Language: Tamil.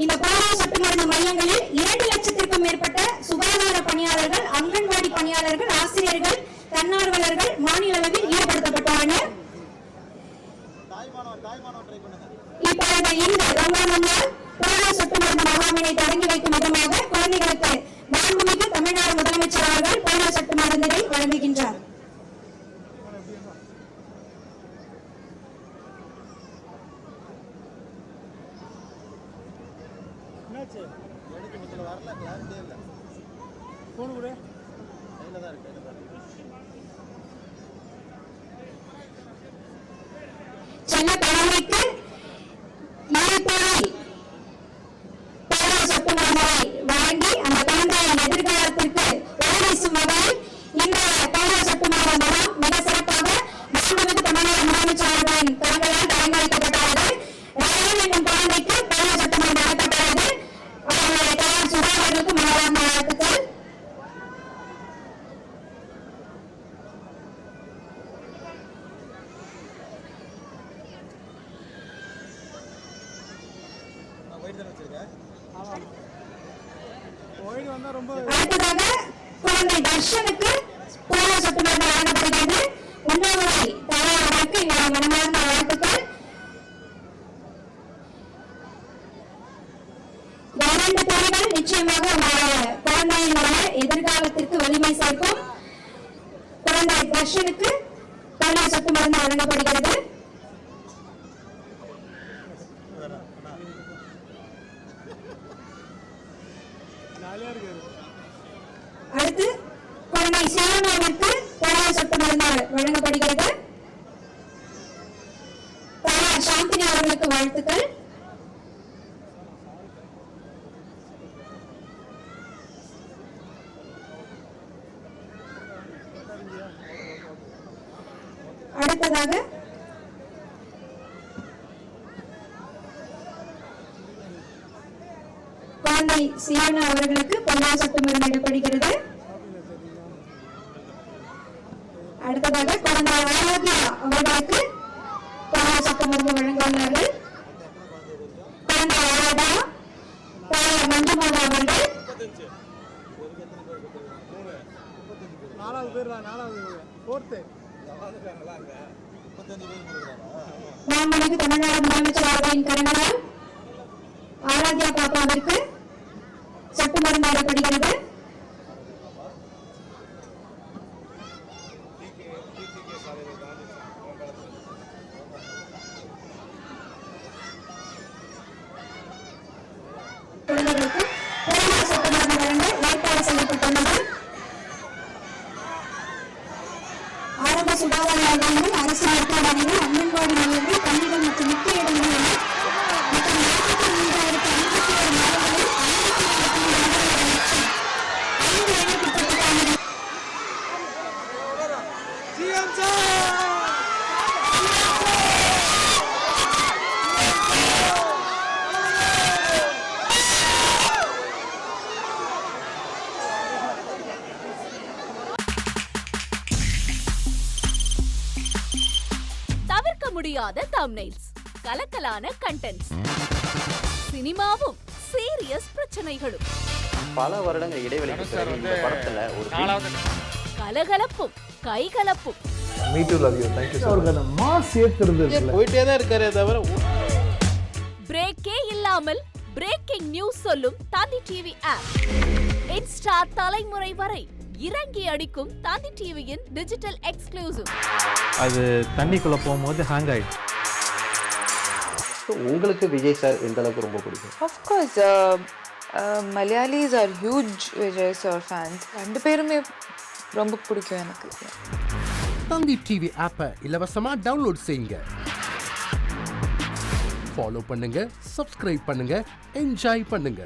இந்த போராட சொட்டு மருந்து மையங்களில் 2 லட்சத்திற்கும் மேற்பட்ட சுகாதார பணியாளர்கள், அங்கன்வாடி பணியாளர்கள், ஆசிரியர்கள், தன்னார்வலர்கள் மாநில அளவில் ஈடுபடுத்தப்பட்டுள்ளனர். இப்பொழுது இந்த ரமலான் நாள் போராட சொட்டு மருந்து முகாமினை தொடங்கி வைக்கும் விதமாக குழந்தைகளுக்கு மாண்புமிகு தமிழ்நாடு முதலமைச்சர் அவர்கள் போராட சொட்டு மருந்தினை வழங்குகின்றார். சென்ன குழந்தைக்கு சொட்டு மருந்தை வழங்கி அந்த குழந்தையின் எதிர்காலத்திற்கு ஒளிவீசும் வகையில் இந்த போராட சொட்டு மருந்து மூலம் மிக சிறப்பாக மாண்புமிகு தமிழ்நாடு முதலமைச்சர் அவர்களின் கரங்களால் தொடங்கி வைக்கப்பட்டுள்ளது. ரயில் என்னும் குழந்தைக்கு போராட சொட்டு மருந்து அளிக்கப்பட்டுள்ளது. அவர்களுடைய தாயார் சுகாதாரத்துக்கு மனமார்ந்த வாழ்த்துக்கள். அடுத்ததாக குழந்தை தர்ஷனுக்கு போராட சொட்டு மருந்து வழங்கப்படுகிறது. உணவுகளை தயாராக எங்களுடைய மனமார்ந்த வாழ்த்துக்கள். 2 துறைகள் நிச்சயமாக குழந்தையினுடைய எதிர்காலத்திற்கு வலிமை சேர்க்கும். குழந்தை தர்ஷனுக்கு போராட சொட்டு மருந்து வழங்கப்படுகிறது. அடுத்து குழந்தை சிவனாவிற்கு போராட சொட்டு மருந்து வழங்கப்படுகிறது. தாயார் சாந்தினி அவர்களுக்கு வாழ்த்துக்கள். அடுத்ததாக குழந்தை சிவனா அவர்களுக்கு போராட சொட்டு மருந்து இடப்படுகிறது. அடுத்ததாக குழந்தை ஆரோக்கியா அவர்களுக்கு போராட சொட்டு மருந்து வழங்க உள்ளார்கள். குழந்தை ஆரோக்கியா தாயார் மஞ்சுமாலா அவர்கள். மாண்புமிகு தமிழ்நாடு முதலமைச்சர் அவர்களின் கரங்களால் ஆராத்யா பாப்பாவிற்கு சொட்டு மருந்து இடப்படுகிறது. குழந்தைகளுக்கு போராட சொட்டு மருந்து வழங்க ஏற்பாடு செய்யப்பட்டுள்ளது. ஆரம்ப சுகாதார நிலையங்கள், அரசு மருத்துவமனைகள், அங்கன்வாடி நிலையங்கள், பள்ளிகள் மற்றும் முக்கிய இடங்களில் மொத்தம் 43,057 மாணவர்களில் 57,500 திட்டத்திற்கான தவிர்க்க முடியாத தம்ப்நெயில்ஸ், கலக்கலான கண்டென்ட்ஸ், சினிமாவும் சீரியஸ் பிரச்சனைகளும், பல வருடங்கள் இடைவெளிக்கு பிறகு இந்த படத்துல ஒரு கலகலப்பும் கைகலப்பும். Me too love you. Thank you sir. அவருக்கு அந்த மாஸ் ஏத்துறது இல்ல, போயிட்டே தான் இருக்காரே தவிர பிரேக்கே இல்லாமல் பிரேக்கிங் நியூஸ் சொல்லும் தந்தி டிவி ஆப். இன்ஸ்டா தலைமுறை வரை இறங்கி அடிக்கும் தந்தி டிவியின் டிஜிட்டல் எக்ஸ்க்ளூசிவ். அது தண்ணிக்குள்ள போகும்போது ஹேங் ஆயிடுச்சு. உங்களுக்கு விஜய் சார் எந்த அளவுக்கு ரொம்ப பிடிக்கும்? Of course, Malayalis are huge Vijay sir fans. ரெண்டு பேருமே ரொம்ப பிடிக்கும் எனக்கு. தந்தி டிவி ஆப்பை இலவசமா டவுன்லோட் செய்யுங்க. ஃபாலோ பண்ணுங்க, சப்ஸ்கிரைப் பண்ணுங்க, என்ஜாய் பண்ணுங்க.